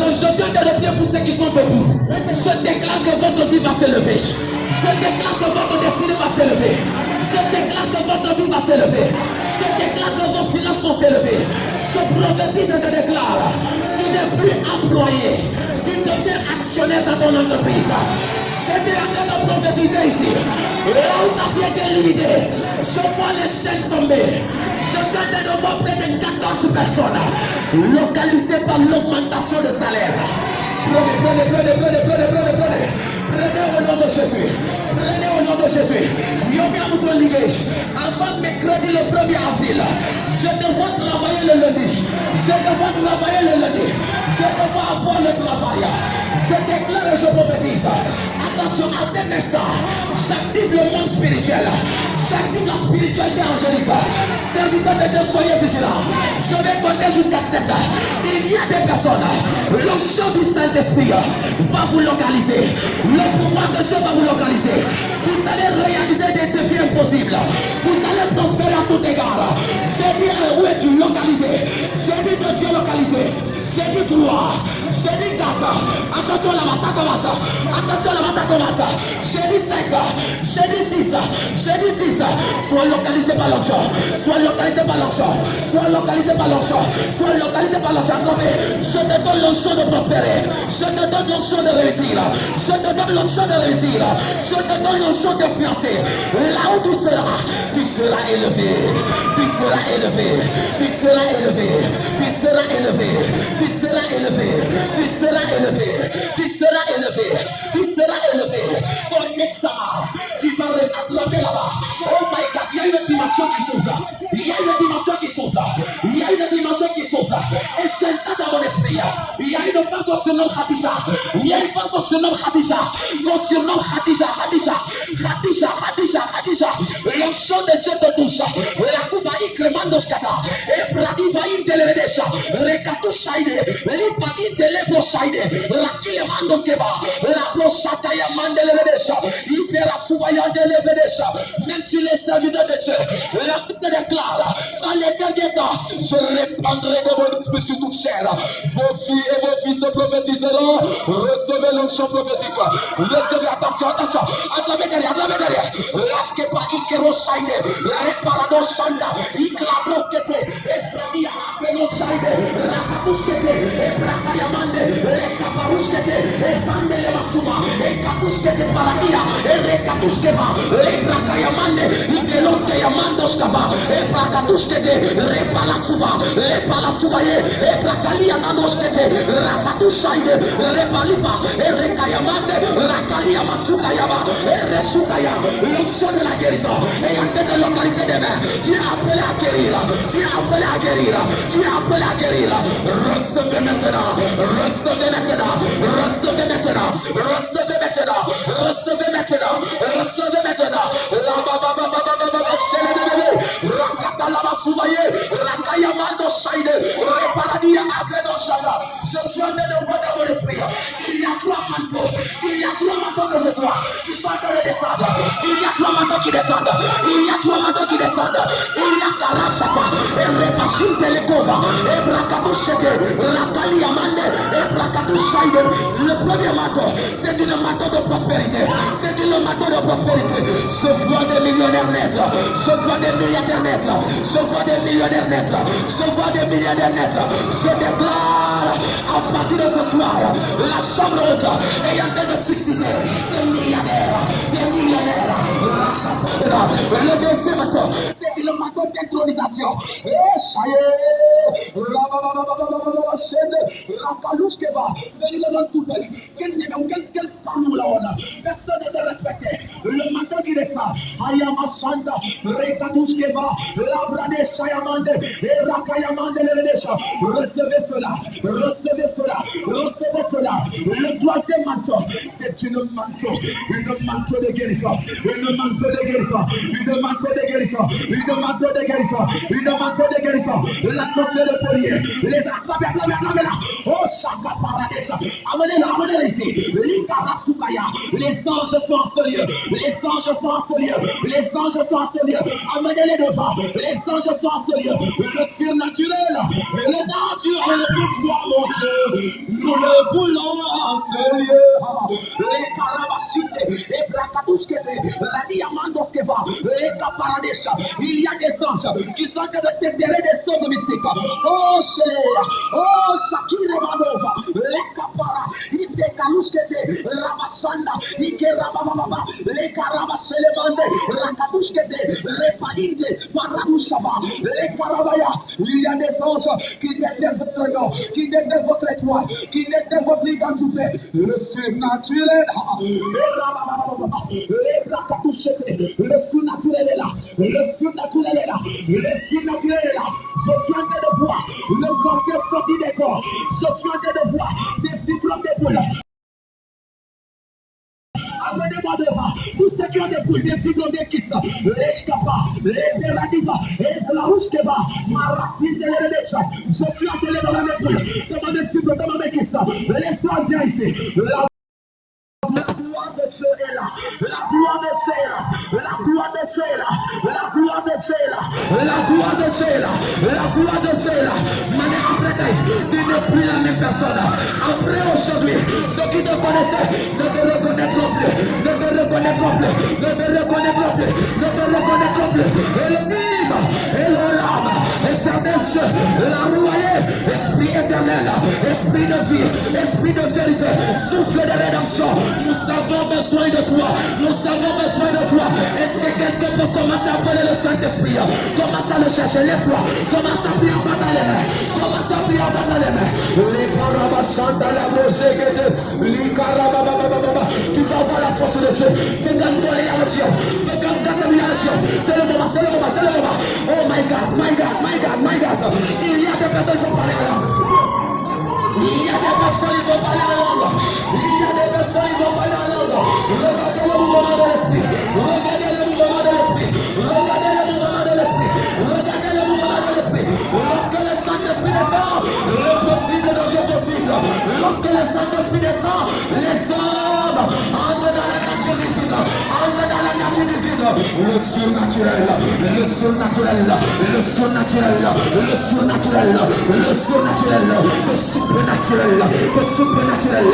Je viens de le prier pour ceux qui sont debout. Je déclare que votre vie va s'élever. Je déclare que votre destinée va s'élever. Je déclare que votre vie va s'élever. Je déclare que vos finances vont s'élever. Je prophétise et je déclare. Tu n'es plus employé. Tu deviens actionnaire dans ton entreprise. Je suis en train de prophétiser ici. Là où ta vie est limitée, je vois les chaînes tomber. Je suis en train de voir près de 14 personnes localisées par l'augmentation de salaire. Prenez. Prenez au nom de Jésus. Prenez au nom de Jésus. Avant mercredi le 1er avril, je devrais travailler le lundi. Je devrais travailler le lundi. Je devrais avoir le travail. Je déclare et je prophétise. Attention à cet instant. J'active le monde spirituel. J'active la spiritualité angélique. Serviteur de Dieu, soyez vigilants. Je vais compter jusqu'à 7. Il y a des personnes. L'onction du Saint-Esprit va vous localiser. Le pouvoir de Dieu va vous localiser. Vous allez réaliser des défis impossibles. Vous allez prospérer à tout égard. J'ai dit où es-tu localisé? J'ai dit de Dieu localisé. J'ai dit 3. J'ai dit 4. Attention là-bas, ça commence. Attention là-bas, ça commence. J'ai dit 5. J'ai dit 6. J'ai dit 6. Sois localisé par l'onction. Sois localisé par l'onction. Sois localisé par l'onction. Sois localisé par l'onction. Je te donne l'onction de prospérer. Je te donne l'onction de réussir. Je te donne l'onction de réussir. Je te donne l'onction de fiancer. Là où tu seras élevé. Tu seras élevé. Tu seras élevé. Tu seras élevé. Tu seras élevé. Tu seras élevé. Tu seras élevé. Tu seras élevé. Ton examen, tu vas rattraper là-bas. Oh my God, il y a une dimension qui s'ouvre. Il y a une dimension qui s'ouvre. Il y a une dimension qui s'ouvre. Et j'entends dans mon esprit. Il y a une femme qui se nomme Khadija. Il y a une femme qui se nomme Khadija. Qui se nomme Khadija. L'onction de Dieu te touche. La couva ikremandoskata. Et bradiva inteleredesha. Rekatoshaide. Lipa intelebrosaide. La kilemandoskeva. La brochata ya mandeleredesha. Hypera souvaya delevedesha. Même si les serviteurs de Dieu, la Bible déclare dans les derniers temps, je répandrai de mon esprit sur toute chair. Vos filles et vos fils se prophétiseront. Recevez l'onction prophétique. Recevez, attention. Attrapez derrière. Lâchez pas Ikero Shaide. Réparado Shanda. Iklaproskete. Efradia Apeno Shaide. Rakatuskete. Ebrakayamande. Rekaparuskete. Evandele Masuva. Ekatuskete Paradia. Rekatuskeva. Ebrakayamande. Ikeloske Yamandoskava. Ebrakatuskete. Repalasuva. Repalasuvaye. Ebrakalia Nadoskete. Rakatusaide. Repaliva. Erekayamande. Rakalia Masukayama. Eresukaya. L'onction de la guérison. Et en train de localiser des mains. Tu es appelé à guérir. Tu es appelé à guérir. Tu es appelé à guérir. Recevez maintenant. Recevez maintenant. Recevez maintenant. Recevez maintenant. Recevez maintenant. Recevez maintenant. Je suis en train de voir dans mon esprit. Il y a 3 manteaux. Il y a 3 manteaux que je vois qui sont en train de descendre. Il y a 3 manteaux qui descendent. Il y a 3 manteaux qui descendent. Il y a Karashata. Et Repashim Telekova. Et Brakatushete. Rakali Amande. Et Brakatushide. Le premier manteau, c'est une manteau de prospérité. C'est une manteau de prospérité. Je vois des millionnaires naître. Je vois des milliardaires naître. Je vois des millionnaires naître. Je vois des milliardaires naître. Je déclare à partir de ce soir, la chambre haute est en train de susciter des milliardaires. Des millionnaires. Le deuxième manteau, c'est une manteau d'intronisation. Et chaye. Quelle femme là on a. Personne ne te respecte. Le manteau qui descend. Ayama Santa. Rekatuskeva. Labrade Shayamande. Et Rakayamande le Redesha. Recevez cela. Recevez cela. Recevez cela. Le troisième manteau, c'est une manteau de guérison, une manteau de guérison, une manteau de guérison, une manteau de guérison, une manteau de guérison. L'atmosphère de prière, les attrapez, attrapez là. Oh, Shaka Paradesha, amenez-la ici. Likarasukaya, les anges sont en ce lieu, les anges sont en ce lieu, les anges sont en ce lieu. Amenez-les devant, les anges sont en ce lieu. Le surnaturel, le naturel pour toi, mon Dieu. Nous le voulons en ce lieu. Les Karabashite, les Brakadushkete, la Diamandoskeva, les Kaparadesha. Il y a des anges qui sont de derrière des œuvres mystiques. Oh, cher, oh, Shakira Manova, les Kapara, Ite Kalushkete, Rabashanda, Ike Rabababa, les Karabashelemande, Rakadushkete, Repainte, Maradushava, les Karabaya. Il y a des anges qui détestent votre nom, qui détestent votre étoile, qui détestent votre identité. Le surnaturel, les Brakadushkete, le surnaturel est là, le surnaturel est là, le surnaturel est là. Je suis en train de voir le cancer sorti des corps. Je suis en train de voir des fibromes d'épaule. Amenez-moi devant. Pour ceux qui ont des poules, des fibromes des kisses, les shkapa, les peradiva, et la rouchkeva, ma racine de l'élection. Je suis assis dans mes poules, dans mes fibromes, dans mes kisses. L'État vient ici. La gloire de Dieu est là, la gloire de Dieu est là, la gloire de Dieu est là, la gloire de Dieu est là, la gloire de Dieu est là, la gloire de Dieu est là. Manière après tu n'es plus la même personne. Après aujourd'hui, ceux qui te connaissaient ne te reconnaîtront plus, ne te reconnaîtront plus, ne te reconnaîtront plus, ne te reconnaîtront plus. Elohim, Elohim, éternel Dieu, la royauté, esprit éternel, esprit de vie, esprit de vérité, souffle de rédemption. Nous avons besoin de toi. Nous avons besoin de toi. Est-ce que quelqu'un peut commencer à appeler le Saint-Esprit? Commence à le chercher. Lève-toi. Commence à prier en bas dans les mains. Commence à prier en bas dans les mains. Les Karabashanda la Rosegete. Les Karabababababa. Tu vas voir la force de Dieu. Regarde ton réaction. Regarde ta réaction. C'est le moment. C'est le moment. C'est le moment. Oh my God. My God. My God. My God. Il y a des personnes qui vont parler à l'angle. Il y a des personnes qui vont parler à l'angle. Il y a des personnes qui vont parler à l'angle. Regardez le mouvement de l'esprit. Regardez le mouvement de l'esprit. Regardez le mouvement de l'esprit. Regardez le mouvement de l'esprit. Lorsque le Saint-Esprit descend, le possible devient possible. Lorsque le Saint-Esprit descend, les hommes entrent dans la nature divine. Entrent dans la nature divine. Le surnaturel. Le surnaturel. Le surnaturel. Le surnaturel. Le surnaturel. Le supernaturel. Le supernaturel.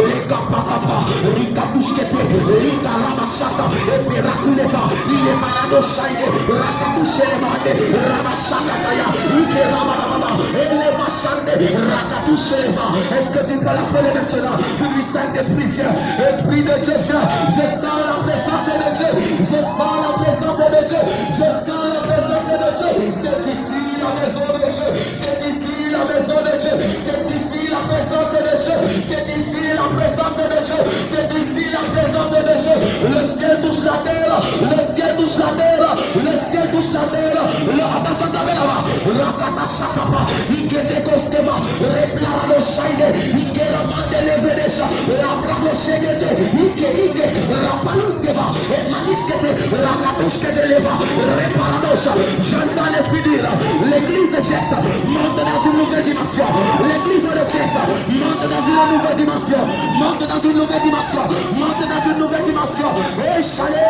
Les kapapapa. Les kapushkete. Les karabashata. Et pirakuleva. Il est malade au chaïe. Rakatouchelemande. Rabashata saya. Ike rabababa. Eleva chande. Rakatoucheleva. Est-ce que tu peux l'appeler maintenant? Lui Saint-Esprit vient. Esprit de Dieu vient. Je sens la présence de Dieu. Je sens la présence de Dieu. Je sens la présence de Dieu. C'est ici la maison de Dieu. C'est ici la maison de Dieu. C'est ici la présence de Dieu. C'est ici la présence de Dieu. C'est ici la présence de Dieu. Le ciel touche la terre. Le ciel touche la terre. Le ciel touche la terre. Le attention d'Abelava. Rakata Shatapa. Ikete Koskeva. Replara le Shaine. Ikera Mandele Vedesha. La Bravo Shegete. Ike. Rapaluskeva. Et Maniskete. Rakatushkete Leva. Reparadosha. J'entends l'esprit dire. L'église de Jess monte dans une nouvelle dimension. L'église de Jess monte dans une nouvelle dimension. Monte dans une nouvelle dimension. Monte dans une nouvelle dimension. Échalé.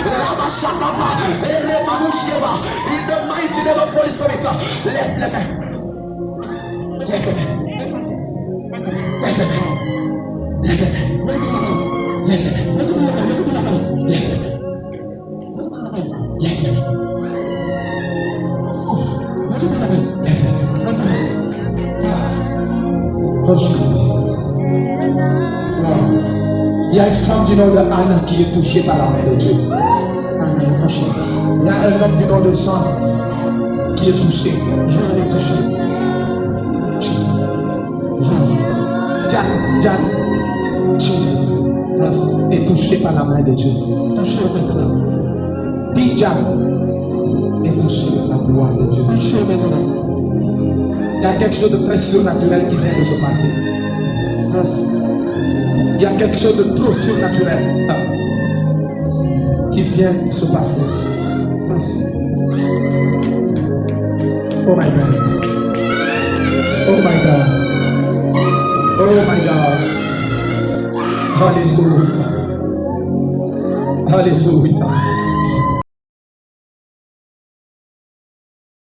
Rabashakapa. Et le Manushkeva. In the mighty name of Holy Spirit. Lève les mains. Lève les mains. Lève les mains. Lève les mains. Lève il y a une femme du nom de Anna qui est touchée par la main de Dieu. Il y a un homme du nom de Jean qui est touché. Jean est touché. Jack. Jesus est touché par la main de Dieu. Touché maintenant. Dis Jack est toucher la gloire de Dieu. Touchez maintenant. Il y a quelque chose de très surnaturel qui vient de se passer. Merci. Il y a quelque chose de trop surnaturel qui vient de se passer. Merci. Oh my God. Oh my God. Oh my God. Hallelujah. Hallelujah.